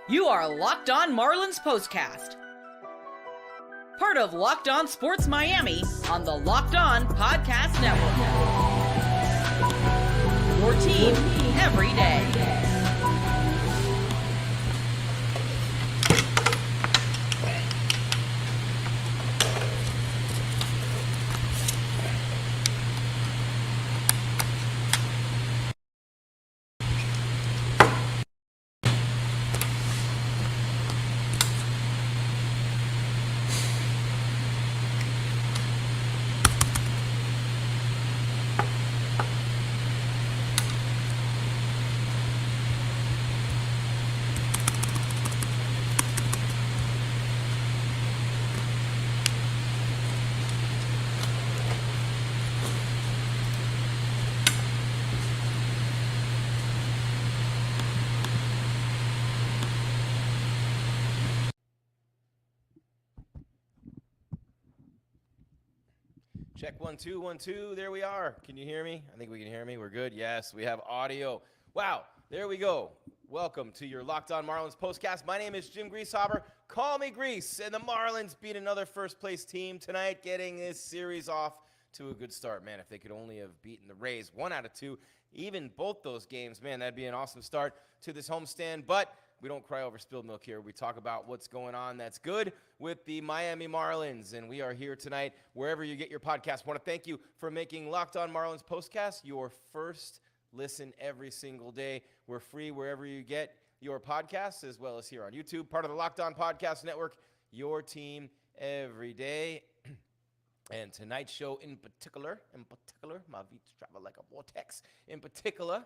You are Locked On Marlins Postcast, part of Locked On Sports Miami on the Locked On Podcast Network. Your team every day. Check 1 2 1 2. There we are. Can you hear me? I think we can hear me. We're good. Yes, we have audio. Wow. There we go. Welcome to your Locked On Marlins Postcast. My name is Jim Grieshaber. Call me Grease. And the Marlins beat another first-place team tonight, getting this series off to a good start. Man, if they could only have beaten the Rays 1 out of 2, even both those games, man, that'd be an awesome start to this homestand. But we don't cry over spilled milk here. We talk about what's going on that's good with the Miami Marlins, and we are here tonight wherever you get your podcast. I want to thank you for making Locked On Marlins Postcast your first listen every single day. We're free wherever you get your podcasts, as well as here on YouTube, part of the Locked On Podcast Network, your team every day. And tonight's show in particular, my feet travel like a vortex, in particular,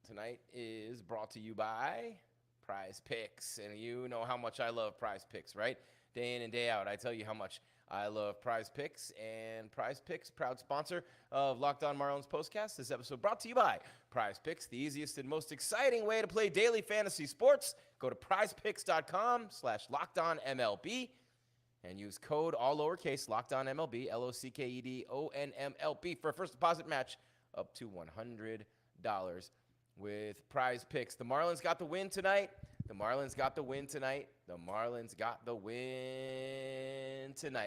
tonight is brought to you by Prize Picks. And you know how much I love Prize Picks, right? Day in and day out, I tell you how much I love Prize Picks. And Prize Picks, proud sponsor of Locked On Marlins Postcast. This episode brought to you by Prize Picks, the easiest and most exciting way to play daily fantasy sports. Go to prizepicks.com/LockedOnMLB and use code all lowercase LockedOnMLB, LOCKEDONMLB for a first deposit match up to $100. With Prize Picks. The Marlins got the win tonight.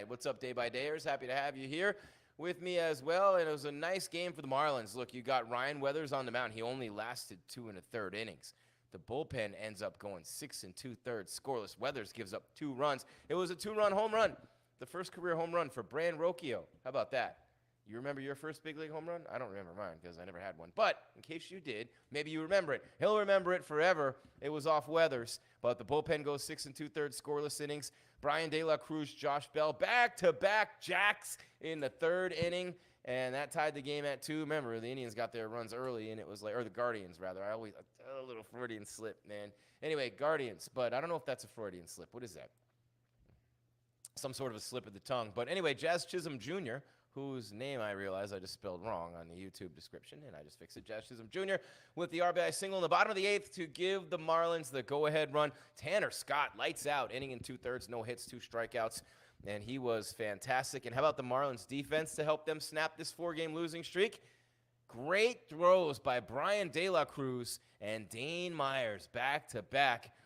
What's up, Day by Dayers? Happy to have you here with me as well. And it was a nice game for the Marlins. Look, you got Ryan Weathers on the mound. He only lasted 2 1/3 innings. The bullpen ends up going 6 2/3 scoreless. Weathers gives up 2 runs. It was a 2-run home run. The first career home run for Brayan Rocchio. How about that? You remember your first big league home run? I don't remember mine because I never had one. But in case you did, maybe you remember it. He'll remember it forever. It was off Weathers. But the bullpen goes 6 2/3 scoreless innings. Bryan De La Cruz, Josh Bell, back-to-back jacks in the 3rd inning. And that tied the game at 2. Remember, the Indians got their runs early, and it was like, or the Guardians, rather. A little Freudian slip, man. Anyway, Guardians. But I don't know if that's a Freudian slip. What is that? Some sort of a slip of the tongue. But anyway, Jazz Chisholm Jr., whose name I realize I just spelled wrong on the YouTube description, and I just fixed it. Jazz Chisholm Jr. with the RBI single in the bottom of the 8th to give the Marlins the go-ahead run. Tanner Scott, lights out, inning in 2/3, no hits, 2 strikeouts, and he was fantastic. And how about the Marlins defense to help them snap this 4-game losing streak? Great throws by Bryan De La Cruz and Dane Myers back-to-back.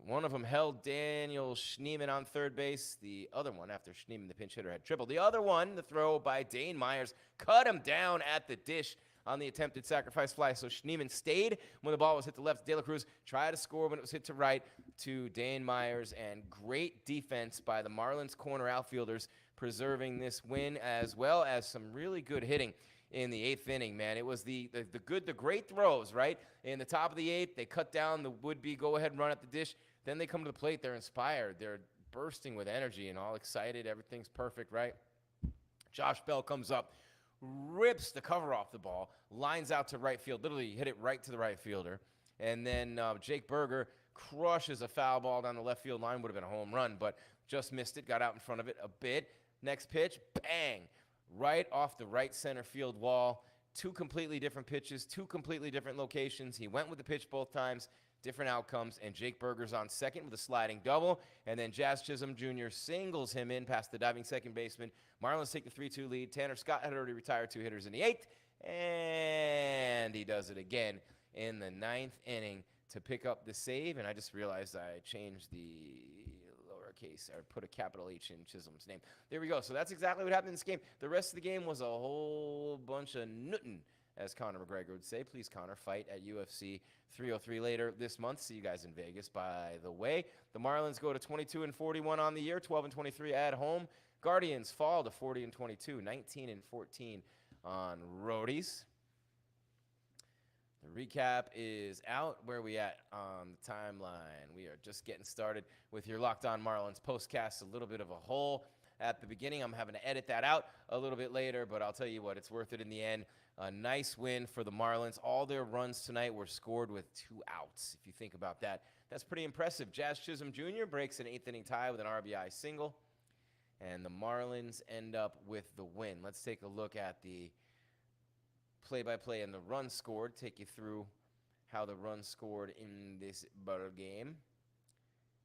One of them held Daniel Schneemann on third base. The other one, after Schneemann, the pinch hitter, had tripled. The other one, the throw by Dane Myers, cut him down at the dish on the attempted sacrifice fly. So Schneemann stayed when the ball was hit to left. De La Cruz tried to score when it was hit to right to Dane Myers. And great defense by the Marlins corner outfielders preserving this win, as well as some really good hitting in the 8th inning, man. It was the great throws, right? In the top of the 8th, they cut down the would-be go-ahead run at the dish. Then they come to the plate. They're inspired. They're bursting with energy and all excited. Everything's perfect, right? Josh Bell comes up, rips the cover off the ball, lines out to right field, literally hit it right to the right fielder. And then Jake Berger crushes a foul ball down the left field line. Would have been a home run, but just missed it, got out in front of it a bit. Next pitch, bang, right off the right center field wall. 2 completely different pitches, 2 completely different locations. He went with the pitch both times. Different outcomes, and Jake Berger's on second with a sliding double, and then Jazz Chisholm Jr. singles him in past the diving second baseman. Marlins take the 3-2 lead. Tanner Scott had already retired 2 hitters in the 8th, and he does it again. in the 9th inning to pick up the save, and I just realized I changed the lowercase, or put a capital H in Chisholm's name. There we go. So that's exactly what happened in this game. The rest of the game was a whole bunch of nuttin', as Conor McGregor would say. Please, Conor, fight at UFC 303 later this month. See you guys in Vegas, by the way. The Marlins go to 22-41 on the year, 12-23 at home. Guardians fall to 40-22, 19-14 on roadies. The recap is out. Where are we at on the timeline? We are just getting started with your Locked On Marlins postcast. A little bit of a hole at the beginning. I'm having to edit that out a little bit later, but I'll tell you what, it's worth it in the end. A nice win for the Marlins. All their runs tonight were scored with 2 outs. If you think about that, that's pretty impressive. Jazz Chisholm Jr. breaks an 8th inning tie with an RBI single, and the Marlins end up with the win. Let's take a look at the play-by-play and the run scored. Take you through how the run scored in this game.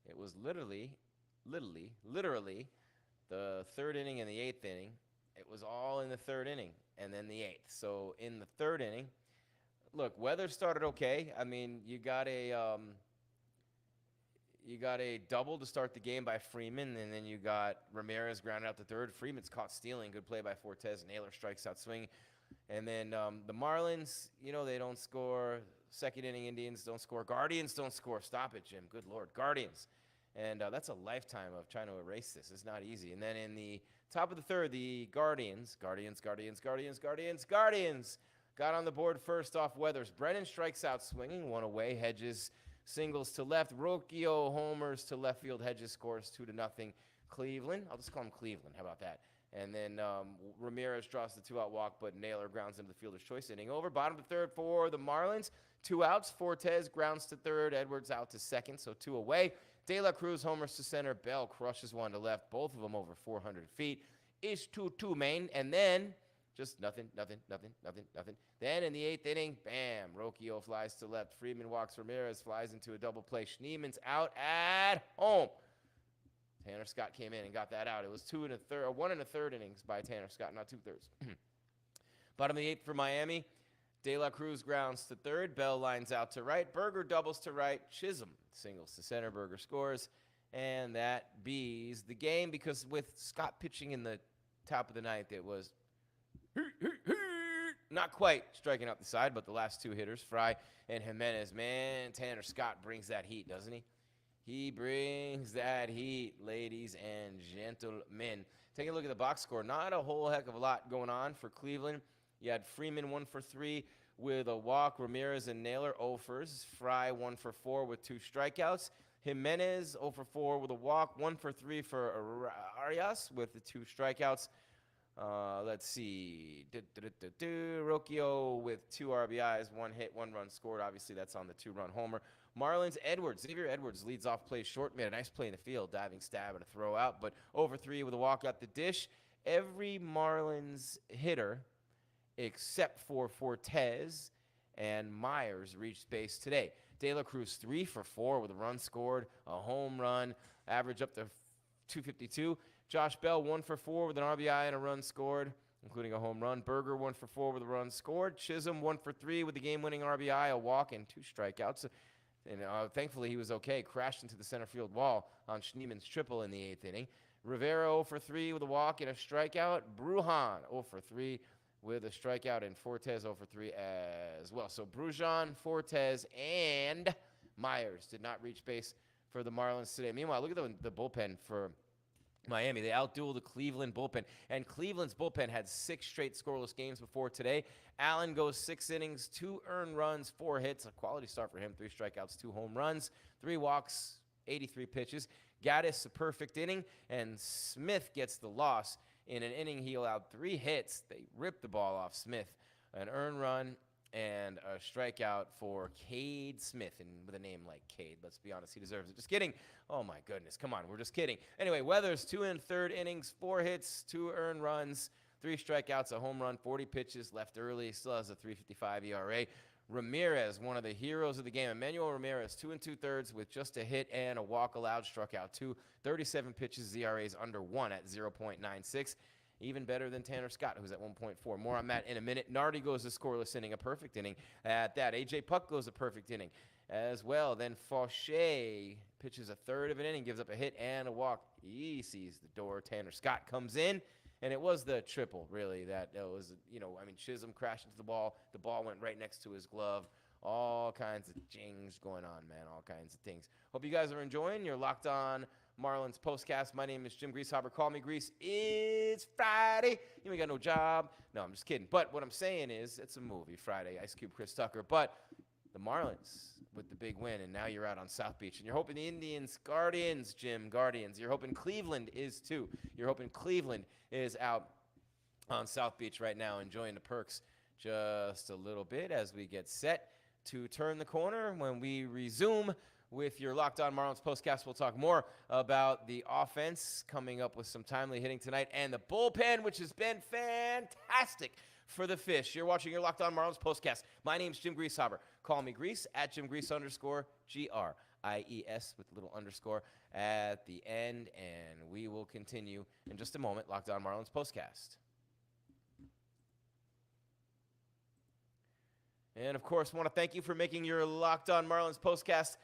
It was literally the 3rd inning and the 8th inning. It was all in the 3rd inning and then the 8th. So in the 3rd inning, look, weather started okay. I mean, you got a double to start the game by Freeman, and then you got Ramirez grounded out to 3rd. Freeman's caught stealing. Good play by Fortes. Naylor strikes out swinging. And then the Marlins, they don't score. 2nd inning, Indians don't score. Guardians don't score. Stop it, Jim. Good Lord. Guardians. And that's a lifetime of trying to erase this. It's not easy. And then in the top of the 3rd, the Guardians got on the board first off Weathers. Brennan strikes out swinging, 1 away. Hedges singles to left. Rocchio homers to left field. Hedges scores 2-0. Cleveland. I'll just call him Cleveland. How about that? And then Ramirez draws the 2-out walk, but Naylor grounds into the fielder's choice. Inning over. Bottom of the 3rd for the Marlins. 2 outs. Fortes grounds to 3rd. Edwards out to 2nd, so 2 away. De La Cruz homers to center. Bell crushes 1 to left. Both of them over 400 feet. Is 2-2, main. And then just nothing. Then in the 8th inning, bam, Rocchio flies to left. Freeman walks Ramirez, flies into a double play. Schneeman's out at home. Tanner Scott came in and got that out. It was 1 1/3 innings by Tanner Scott, not 2/3. Bottom of the 8th for Miami. De La Cruz grounds to 3rd. Bell lines out to right. Berger doubles to right. Chisholm singles to center. Berger scores. And that bees the game, because with Scott pitching in the top of the 9th, it was not quite striking out the side, but the last 2 hitters, Fry and Jimenez, man, Tanner Scott brings that heat, doesn't he? He brings that heat, ladies and gentlemen. Taking a look at the box score, not a whole heck of a lot going on for Cleveland. You had Freeman 1 for 3 with a walk. Ramirez and Naylor 0-fers. Fry 1 for 4 with 2 strikeouts. Jimenez 0 for 4 with a walk. 1 for 3 for Arias with the 2 strikeouts. Let's see. Rocchio with 2 RBIs, 1 hit, 1 run scored. Obviously, that's on the 2-run homer. Marlins, Xavier Edwards leads off, plays short, made a nice play in the field, diving stab and a throw out, but over 3 with a walk at the dish. Every Marlins hitter except for Fortes and Myers reached base today. De La Cruz 3 for 4 with a run scored, a home run, average up to 252. Josh Bell 1 for 4 with an RBI and a run scored, including a home run. Berger 1 for 4 with a run scored. Chisholm 1 for 3 with the game-winning RBI, a walk, and 2 strikeouts. And thankfully, he was okay. Crashed into the center field wall on Schneeman's triple in the 8th inning. Rivera 0 for 3 with a walk and a strikeout. Brujan 0 for 3 with a strikeout, and Fortes 0 for 3 as well. So Brujan, Fortes, and Myers did not reach base for the Marlins today. Meanwhile, look at the bullpen for Miami. They outdueled the Cleveland bullpen, and Cleveland's bullpen had 6 straight scoreless games before today. Allen goes 6 innings, 2 earned runs, 4 hits, a quality start for him, 3 strikeouts, 2 home runs, 3 walks, 83 pitches. Gaddis, a perfect inning, and Smith gets the loss. In an inning, he allowed 3 hits. They ripped the ball off Smith. An earned run and a strikeout for Cade Smith. And with a name like Cade, let's be honest, he deserves it. Just kidding. Oh, my goodness. Come on, we're just kidding. Anyway, Weathers, 2 1/3 innings, 4 hits, 2 earned runs, 3 strikeouts, a home run, 40 pitches, left early, still has a 3.55 ERA. Ramirez, one of the heroes of the game. Emmanuel Ramirez, 2 2/3 with just a hit and a walk allowed, struck out 2. 37 pitches, ERA is under 1 at 0.96. even better than Tanner Scott, who's at 1.4. More on that in a minute. Nardi goes a scoreless inning, a perfect inning at that. A.J. Puck goes a perfect inning as well. Then Fauché pitches a third of an inning, gives up a hit and a walk. He sees the door. Tanner Scott comes in, and it was the triple, really, that was, Chisholm crashed into the ball. The ball went right next to his glove. All kinds of jings going on, man, all kinds of things. Hope you guys are enjoying your Locked On Marlins postcast. My name is Jim Grieshaber. Call me Grease. It's Friday. You ain't got no job. No, I'm just kidding. But what I'm saying is, it's a movie, Friday, Ice Cube, Chris Tucker. But the Marlins with the big win, and now you're out on South Beach. And you're hoping the Indians, Guardians, Jim, Guardians. You're hoping Cleveland is too. You're hoping Cleveland is out on South Beach right now, enjoying the perks just a little bit as we get set to turn the corner. When we resume with your Locked On Marlins postcast, we'll talk more about the offense coming up with some timely hitting tonight and the bullpen, which has been fantastic for the Fish. You're watching your Locked On Marlins postcast. My name's Jim Grieshaber. Call me Grease at Jim Grease _ GRIES with a little underscore at the end, and we will continue in just a moment. Locked On Marlins postcast. And, of course, want to thank you for making your Locked On Marlins postcast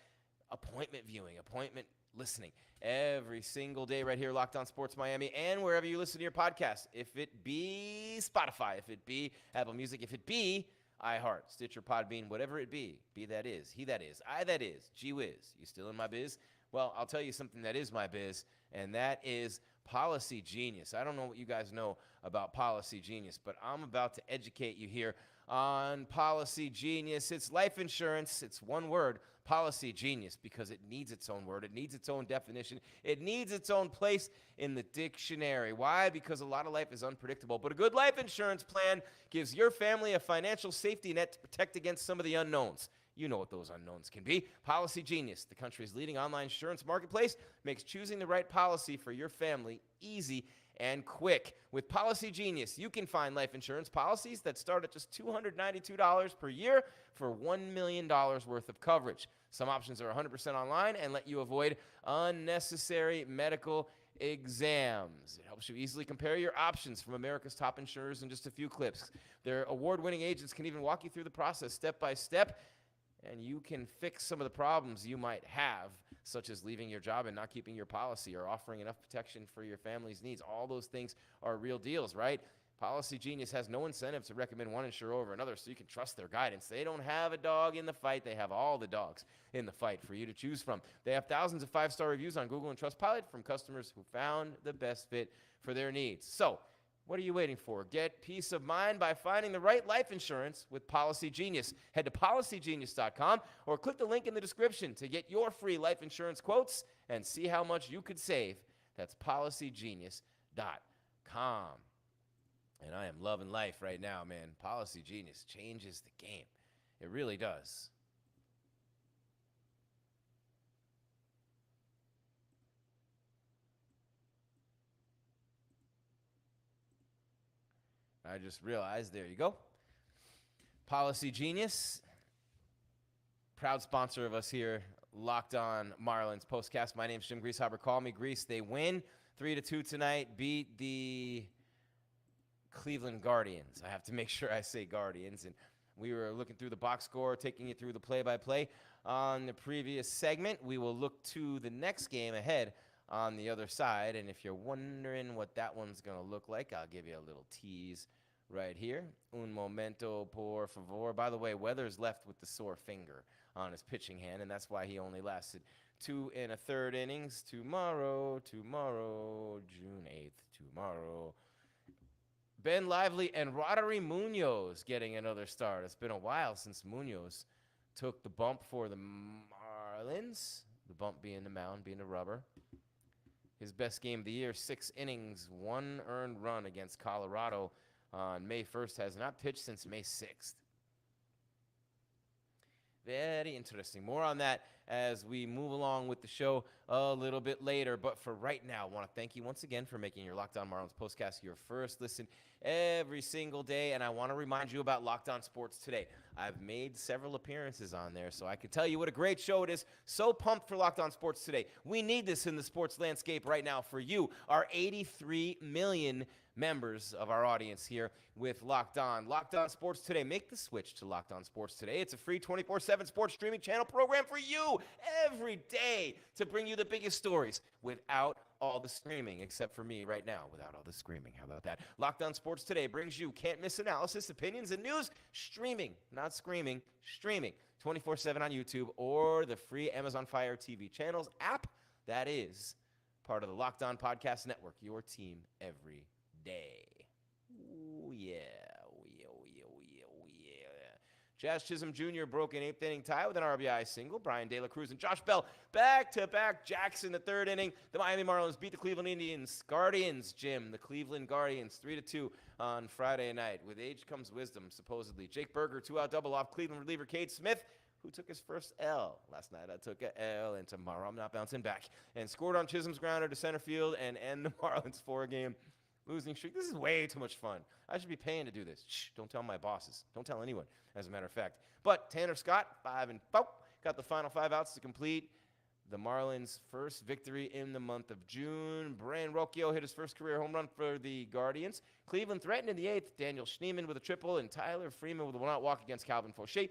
appointment viewing, appointment listening every single day right here, Locked On Sports Miami, and wherever you listen to your podcast. If it be Spotify, if it be Apple Music, if it be iHeart, Stitcher, Podbean, whatever it be that is, he that is, I that is, gee whiz, you still in my biz? Well, I'll tell you something that is my biz, and that is Policy Genius. I don't know what you guys know about Policy Genius, but I'm about to educate you here on Policy Genius. It's life insurance. It's one word, Policy Genius, because it needs its own word. It needs its own definition. It needs its own place in the dictionary. Why? Because a lot of life is unpredictable, but a good life insurance plan gives your family a financial safety net to protect against some of the unknowns. You know what those unknowns can be. Policy Genius, the country's leading online insurance marketplace, makes choosing the right policy for your family easy and quick. With Policy Genius, you can find life insurance policies that start at just $292 per year for $1 million worth of coverage. Some options are 100% online and let you avoid unnecessary medical exams. It helps you easily compare your options from America's top insurers in just a few clicks. Their award-winning agents can even walk you through the process step by step, and you can fix some of the problems you might have, such as leaving your job and not keeping your policy or offering enough protection for your family's needs. All those things are real deals, right? Policy Genius has no incentive to recommend one insurer over another, so you can trust their guidance. They don't have a dog in the fight. They have all the dogs in the fight for you to choose from. They have thousands of 5-star reviews on Google and Trustpilot from customers who found the best fit for their needs. So, what are you waiting for? Get peace of mind by finding the right life insurance with Policy Genius. Head to policygenius.com or click the link in the description to get your free life insurance quotes and see how much you could save. That's policygenius.com. And I am loving life right now, man. Policy Genius changes the game. It really does. I just realized, there you go. Policy Genius, proud sponsor of us here, Locked On Marlins postcast. My name's Jim Grieshaber. Call me Grease. They win 3-2 tonight, beat the Cleveland Guardians. I have to make sure I say Guardians. And we were looking through the box score, taking you through the play-by-play on the previous segment. We will look to the next game ahead on the other side, and if you're wondering what that one's going to look like, I'll give you a little tease right here. Un momento, por favor. By the way, Weathers left with the sore finger on his pitching hand, and that's why he only lasted 2 1/3 innings. Tomorrow, June 8th, tomorrow. Ben Lively and Roddery Munoz getting another start. It's been a while since Munoz took the bump for the Marlins, the bump being the mound, being the rubber. His best game of the year, 6 innings, 1 earned run against Colorado on May 1st. Has not pitched since May 6th. Very interesting. More on that as we move along with the show a little bit later. But for right now, I want to thank you once again for making your Locked On Marlins postcast your first listen every single day. And I want to remind you about Locked On Sports Today. I've made several appearances on there, so I can tell you what a great show it is. So pumped for Locked On Sports Today. We need this in the sports landscape right now for you, our 83 million members of our audience here with Locked On. Locked On Sports Today. Make the switch to Locked On Sports Today. It's a free 24/7 sports streaming channel program for you every day to bring you the biggest stories without all the screaming, except for me right now without all the screaming. How about that? Locked On Sports Today brings you can't-miss analysis, opinions, and news streaming, not screaming, streaming 24/7 on YouTube or the free Amazon Fire TV channels app that is part of the Locked On Podcast Network, your team every day. Ooh, yeah. Ooh, yeah. Ooh, yeah. Ooh, yeah. Ooh, yeah. Jazz Chisholm Jr. broke an 8th-inning tie with an RBI single. Bryan De La Cruz and Josh Bell back-to-back jacks in the 3rd inning. The Miami Marlins beat the Cleveland Indians. Guardians, Jim. The Cleveland Guardians 3-2 on Friday night. With age comes wisdom, supposedly. Jake Berger, 2-out double off Cleveland reliever Cade Smith, who took his first L. Last night I took a L, and tomorrow I'm not bouncing back. And scored on Chisholm's grounder to center field and end the Marlins' 4-game losing streak. This is way too much fun. I should be paying to do this. Shh, don't tell my bosses. Don't tell anyone, as a matter of fact. But Tanner Scott, 5-4, got the final 5 outs to complete the Marlins' first victory in the month of June. Brayan Rocchio hit his first career home run for the Guardians. Cleveland threatened in the 8th. Daniel Schneemann with a triple and Tyler Freeman with a 1-out walk against Calvin Fauché.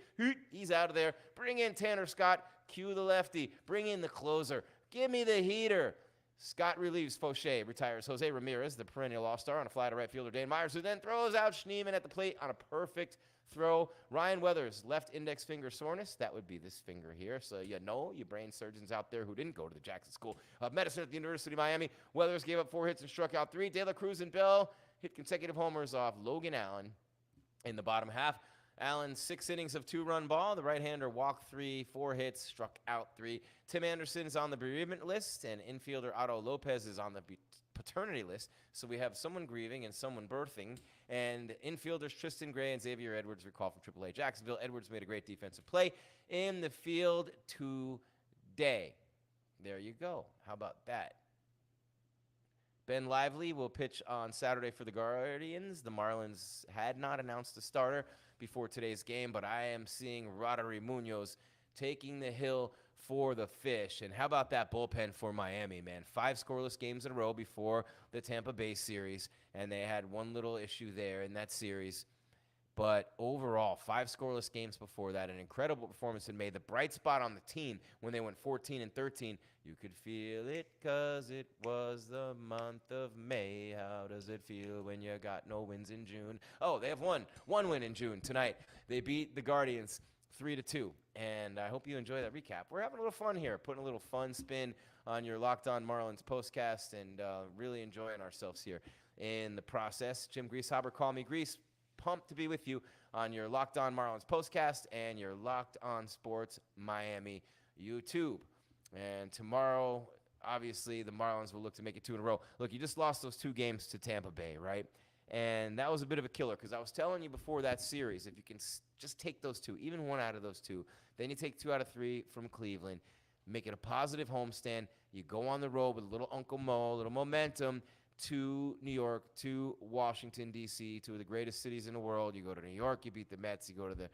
He's out of there. Bring in Tanner Scott. Cue the lefty. Bring in the closer. Give me the heater. Scott relieves Fauché, retires Jose Ramirez, the perennial all-star, on a fly to right fielder Dane Myers, who then throws out Schneemann at the plate on a perfect throw. Ryan Weathers, left index finger soreness. That would be this finger here. So you know, you brain surgeons out there who didn't go to the Jackson School of Medicine at the University of Miami. Weathers gave up 4 hits and struck out 3. De La Cruz and Bell hit consecutive homers off Logan Allen in the bottom half. Allen, 6 innings of 2-run ball. The right-hander walked 3, 4 hits, struck out 3. Tim Anderson is on the bereavement list, and infielder Otto Lopez is on the paternity list. So we have someone grieving and someone birthing. And infielders Tristan Gray and Xavier Edwards recalled from AAA Jacksonville. Edwards made a great defensive play in the field today. There you go. How about that? Ben Lively will pitch on Saturday for the Guardians. The Marlins had not announced a starter before today's game, but I am seeing Roderick Munoz taking the hill for the Fish. And how about that bullpen for Miami, man? 5 scoreless games in a row before the Tampa Bay series, and they had one little issue there in that series. But overall, 5 scoreless games before that, an incredible performance in May. The bright spot on the team when they went 14-13, you could feel it because it was the month of May. How does it feel when you got no wins in June? Oh, they have one win in June tonight. They beat the Guardians 3-2, and I hope you enjoy that recap. We're having a little fun here, putting a little fun spin on your Locked On Marlins postcast, and really enjoying ourselves here in the process. Jim Grieshaber, call me Grease. Pumped to be with you on your Locked On Marlins postcast and your Locked On Sports Miami YouTube. And tomorrow, obviously, the Marlins will look to make it 2 in a row. Look, you just lost those 2 games to Tampa Bay, right? And that was a bit of a killer because I was telling you before that series, if you can just take those 2, even 1 out of those 2, then you take 2 out of 3 from Cleveland, make it a positive homestand. You go on the road with a little Uncle Mo, a little momentum, to New York, to Washington, D.C., 2 of the greatest cities in the world. You go to New York, you beat the Mets. You go to the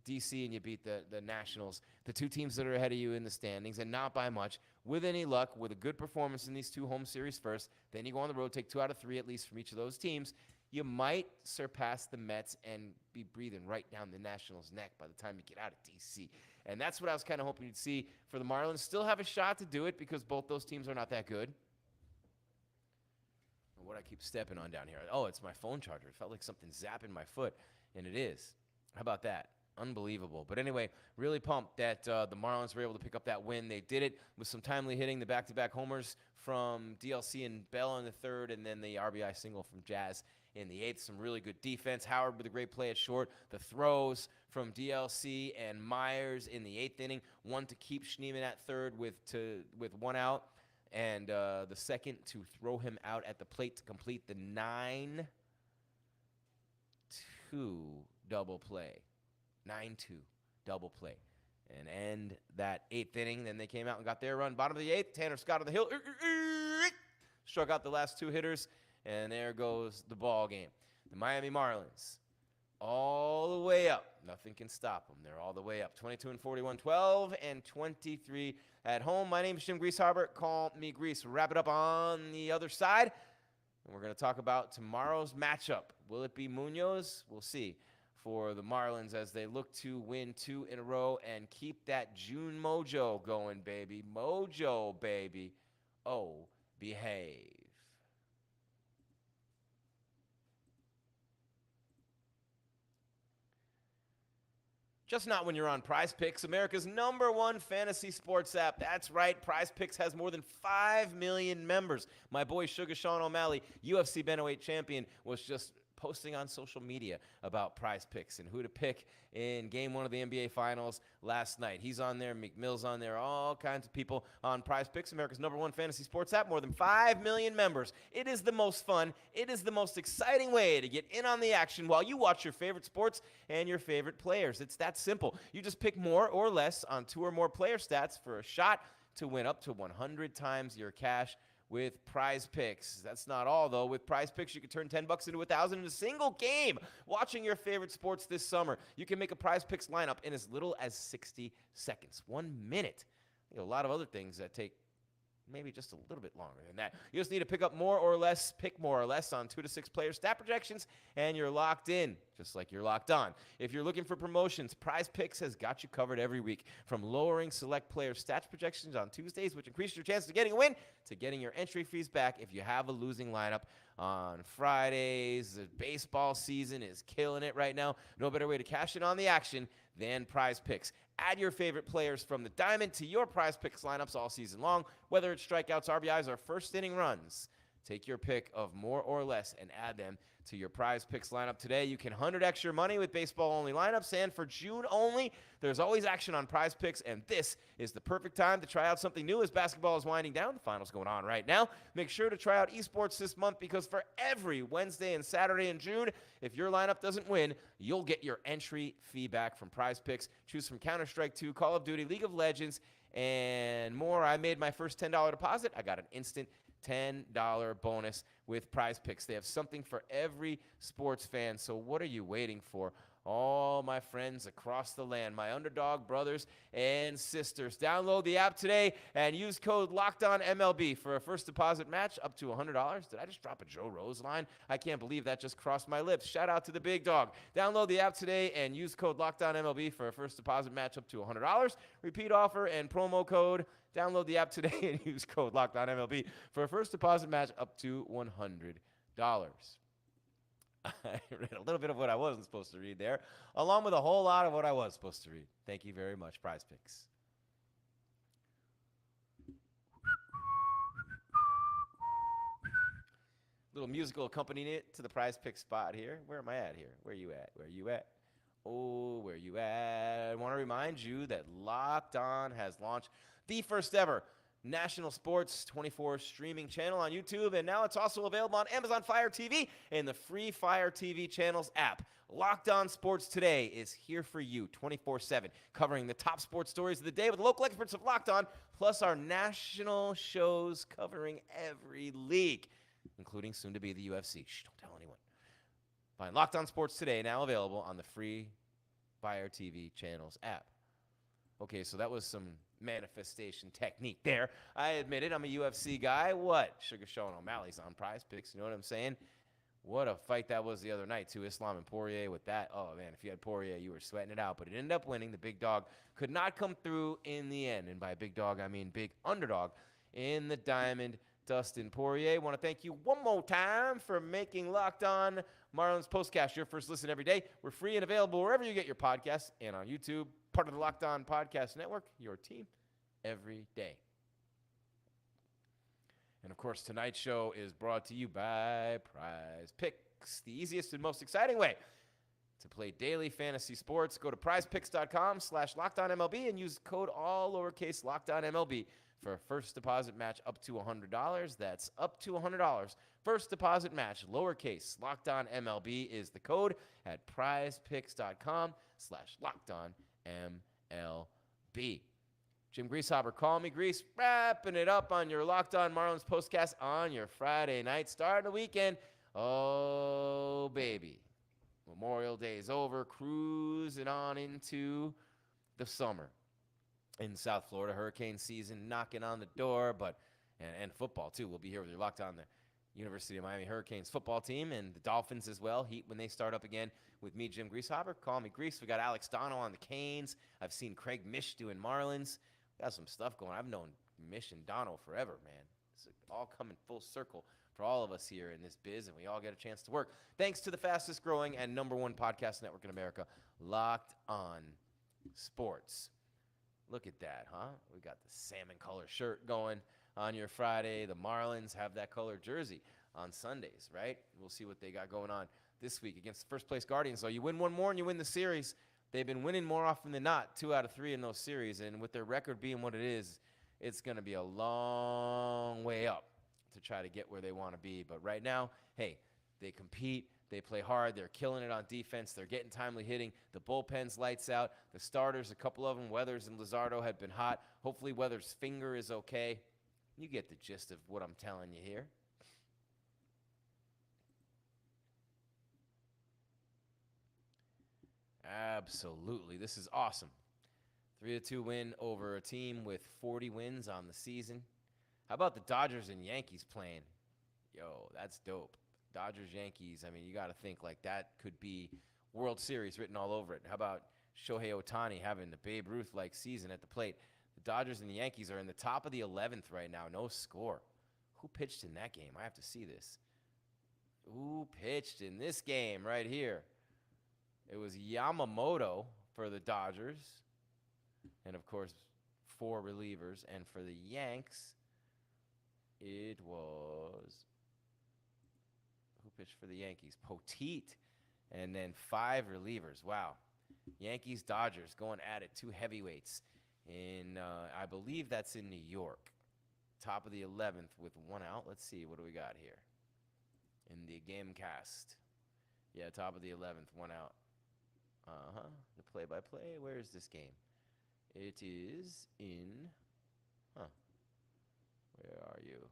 D.C., and you beat the Nationals, the 2 teams that are ahead of you in the standings, and not by much. With any luck, with a good performance in these 2 home series first, then you go on the road, take 2 out of 3 at least from each of those teams. You might surpass the Mets and be breathing right down the Nationals' neck by the time you get out of D.C. And that's what I was kind of hoping you'd see for the Marlins. Still have a shot to do it because both those teams are not that good. What I keep stepping on down here. Oh, it's my phone charger. It felt like something zapping my foot, and it is. How about that? Unbelievable. But anyway, really pumped that the Marlins were able to pick up that win. They did it with some timely hitting, the back-to-back homers from DLC and Bell in the 3rd, and then the RBI single from Jazz in the 8th. Some really good defense. Howard with a great play at short. The throws from DLC and Myers in the 8th inning. One to keep Schneemann at 3rd with 1 out. And the second to throw him out at the plate to complete the 9-2 double play. 9-2 double play. and end that 8th inning. Then they came out and got their run. Bottom of the 8th, Tanner Scott on the hill. Struck out the last 2 hitters, and there goes the ball game. The Miami Marlins, all the way up. Nothing can stop them. They're all the way up. 22-41, 12-23 at home. My name is Jim Grieshaber. Call me Grease. We'll wrap it up on the other side. And we're going to talk about tomorrow's matchup. Will it be Munoz? We'll see. For the Marlins as they look to win 2 in a row and keep that June mojo going, baby. Mojo, baby. Oh, behave. Just not when you're on Prize Picks, America's #1 fantasy sports app. That's right, Prize Picks has more than 5 million members. My boy Sugar Sean O'Malley, UFC Bantamweight champion, was just posting on social media about Prize Picks and who to pick in Game 1 of the NBA Finals last night. He's on there, McMill's on there, all kinds of people on Prize Picks, America's #1 fantasy sports app, more than 5 million members. It is the most fun, it is the most exciting way to get in on the action while you watch your favorite sports and your favorite players. It's that simple. You just pick more or less on 2 or more player stats for a shot to win up to 100 times your cash with Prize Picks. That's not all, though. With Prize Picks, you can turn $10 into $1,000 in a single game. Watching your favorite sports this summer, you can make a Prize Picks lineup in as little as 60 seconds, 1 minute. I think a lot of other things that take maybe just a little bit longer than that. You just need to pick more or less on 2 to 6 player stat projections, and you're locked in, just like you're locked on. If you're looking for promotions, Prize Picks has got you covered every week, from lowering select player stats projections on Tuesdays, which increases your chances of getting a win, to getting your entry fees back if you have a losing lineup on Fridays. The baseball season is killing it right now. No better way to cash in on the action than Prize Picks. Add your favorite players from the diamond to your Prize Picks lineups all season long, whether it's strikeouts, RBIs, or first inning runs. Take your pick of more or less and add them to your Prize Picks lineup today. You can 100x your money with baseball-only lineups, and for June only, there's always action on Prize Picks, and this is the perfect time to try out something new as basketball is winding down. The finals going on right now. Make sure to try out esports this month, because for every Wednesday and Saturday in June, if your lineup doesn't win, you'll get your entry fee back from Prize Picks. Choose from Counter-Strike 2, Call of Duty, League of Legends, and more. I made my first $10 deposit. I got an instant $10 bonus with Prize Picks. They have something for every sports fan, so what are you waiting for? All my friends across the land, my underdog brothers and sisters, download the app today and use code LOCKEDONMLB for a first deposit match up to $100. Did I just drop a Joe Rose line? I can't believe that just crossed my lips. Shout out to the big dog. Download the app today and use code LOCKEDONMLB for a first deposit match up to $100. Repeat offer and promo code. Download the app today and use code LOCKEDONMLB for a first deposit match up to $100. I read a little bit of what I wasn't supposed to read there, along with a whole lot of what I was supposed to read. Thank you very much, Prize Picks. Little musical accompaniment to the Prize Picks spot here. Where am I at here? Where you at? Where you at? Oh, where you at? I want to remind you that Locked On has launched the first ever National Sports 24 streaming channel on YouTube, and now it's also available on Amazon Fire TV and the free Fire TV channels app. Locked On Sports Today is here for you 24/7, covering the top sports stories of the day with local experts of Locked On, plus our national shows covering every league, including soon to be the UFC. Shh, don't tell anyone. Find Locked On Sports Today, now available on the free Fire TV channels app. Okay, so that was some manifestation technique there. I admit it, I'm a UFC guy. What? Sugar Sean O'Malley's on Prize Picks, you know what I'm saying? What a fight that was the other night, too. Islam and Poirier with that. Oh, man, if you had Poirier, you were sweating it out. But it ended up winning. The big dog could not come through in the end. And by big dog, I mean big underdog in the diamond, Dustin Poirier. Want to thank you one more time for making Locked On Marlins POSTCAST your first listen every day. We're free and available wherever you get your podcasts and on YouTube. Part of the Locked On Podcast Network, your team every day. And, of course, tonight's show is brought to you by Prize Picks, the easiest and most exciting way to play daily fantasy sports. Go to prizepicks.com/LockedOnMLB and use code all lowercase LockedOnMLB for a first deposit match up to $100. That's up to $100. First deposit match, lowercase LockedOnMLB is the code at prizepicks.com/LockedOnMLB. be. Jim Grieshaber, call me Grease, wrapping it up on your Locked On Marlins postcast on your Friday night, starting the weekend. Oh, baby. Memorial Day is over, cruising on into the summer in South Florida. Hurricane season knocking on the door, and football too. We'll be here with your Locked On the University of Miami Hurricanes football team and the Dolphins as well. Heat when they start up again with me, Jim Grieshaber. Call me Grease. We got Alex Dono on the Canes. I've seen Craig Mish doing Marlins. Got some stuff going. I've known Mish and Dono forever, man. It's all coming full circle for all of us here in this biz, and we all get a chance to work. Thanks to the fastest growing and number one podcast network in America, Locked On Sports. Look at that, huh? We got the salmon color shirt going on your Friday. The Marlins have that color jersey on Sundays, right? We'll see what they got going on this week against the first place Guardians. So you win one more and you win the series. They've been winning more often than not, 2 out of 3 in those series. And with their record being what it is, it's going to be a long way up to try to get where they want to be. But right now, hey, they compete. They play hard. They're killing it on defense. They're getting timely hitting. The bullpen's lights out. The starters, a couple of them, Weathers and Luzardo, have been hot. Hopefully Weathers' finger is okay. You get the gist of what I'm telling you here. Absolutely. This is awesome. 3-2 win over a team with 40 wins on the season. How about the Dodgers and Yankees playing? Yo, that's dope. Dodgers, Yankees, I mean, you got to think like that could be World Series written all over it. How about Shohei Ohtani having the Babe Ruth-like season at the plate? The Dodgers and the Yankees are in the top of the 11th right now. No score. Who pitched in that game? I have to see this. Who pitched in this game right here? It was Yamamoto for the Dodgers. And, of course, 4 relievers. And for the Yanks, it was... Who pitched for the Yankees? Poteet. And then 5 relievers. Wow. Yankees, Dodgers going at it. 2 heavyweights. In, I believe that's in New York. Top of the 11th with 1 out. Let's see. What do we got here? In the game cast. Yeah, top of the 11th. 1 out. The play-by-play. Where is this game? It is in... Where are you?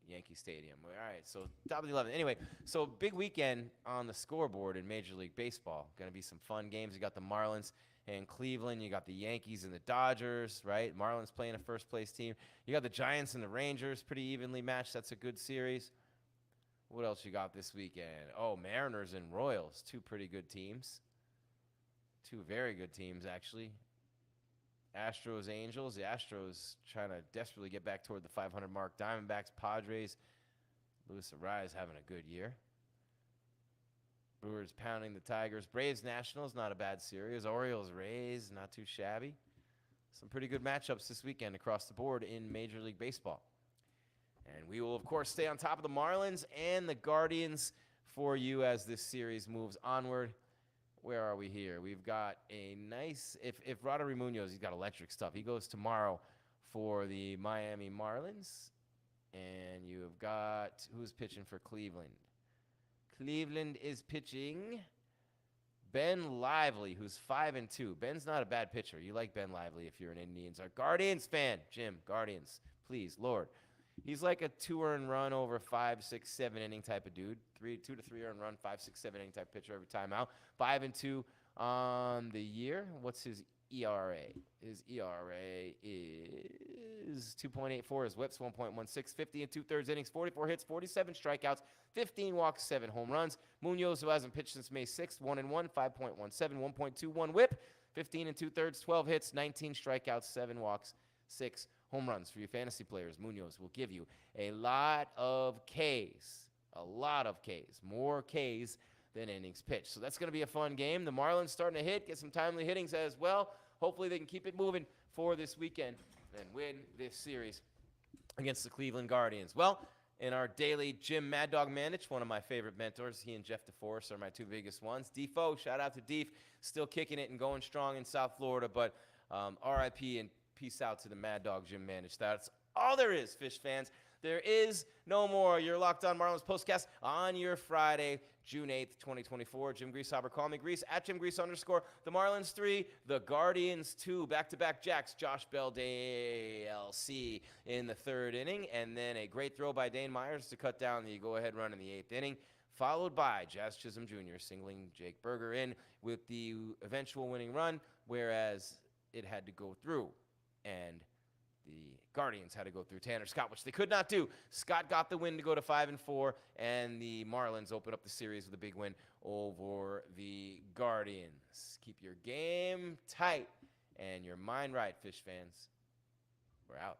Yankee Stadium. All right, so top of the 11th. Anyway, so big weekend on the scoreboard in Major League Baseball. Going to be some fun games. You got the Marlins and Cleveland. You got the Yankees and the Dodgers, right? Marlins playing a first-place team. You got the Giants and the Rangers, pretty evenly matched. That's a good series. What else you got this weekend? Oh, Mariners and Royals, 2 pretty good teams. 2 very good teams, actually. Astros, Angels. The Astros trying to desperately get back toward the 500 mark. Diamondbacks, Padres. Luis Ariz having a good year. Brewers pounding the Tigers. Braves, Nationals, not a bad series. Orioles, Rays, not too shabby. Some pretty good matchups this weekend across the board in Major League Baseball. And we will, of course, stay on top of the Marlins and the Guardians for you as this series moves onward. Where are we here? We've got a nice, if Roderick Munoz, he's got electric stuff. He goes tomorrow for the Miami Marlins. And you've got, who's pitching for Cleveland? Cleveland is pitching Ben Lively, who's 5-2. Ben's not a bad pitcher. You like Ben Lively if you're an Indians or Guardians fan. Jim, Guardians, please, Lord. He's like a 2 earned run over 5, 6, 7 inning type of dude. 2 to 3 earned run, 5, 6, 7 inning type pitcher every time out. 5-2 on the year. What's his ERA? His ERA is 2.84. His WHIP's 1.16. 50 and 2/3 innings, 44 hits, 47 strikeouts, 15 walks, 7 home runs. Munoz, who hasn't pitched since May 6th, 1-1, 5.17, 1.21 WHIP, 15 and 2/3, 12 hits, 19 strikeouts, 7 walks, 6 home runs. For your fantasy players, Munoz will give you a lot of Ks. A lot of Ks. More Ks than innings pitched. So that's going to be a fun game. The Marlins starting to hit, get some timely hittings as well. Hopefully they can keep it moving for this weekend and win this series against the Cleveland Guardians. Well, in our daily Jim Mad Dog Manage, one of my favorite mentors, he and Jeff DeForest are my 2 biggest ones. Defo, shout out to Deef, still kicking it and going strong in South Florida, but RIP and peace out to the Mad Dog Jim Manage. That's all there is, Fish fans. There is no more. Your Locked On Marlins postcast on your Friday. June 8th, 2024. Jim Grieshaber, call me Grease, at Jim Grease _ the Marlins 3, the Guardians 2. Back-to-back jacks, Josh Bell, LC in the 3rd inning, and then a great throw by Dane Myers to cut down the go-ahead run in the 8th inning, followed by Jazz Chisholm Jr. singling Jake Berger in with the eventual winning run, whereas it had to go through, and the Guardians had to go through Tanner Scott, which they could not do. Scott got the win to go to 5-4, and the Marlins open up the series with a big win over the Guardians. Keep your game tight and your mind right, Fish fans. We're out.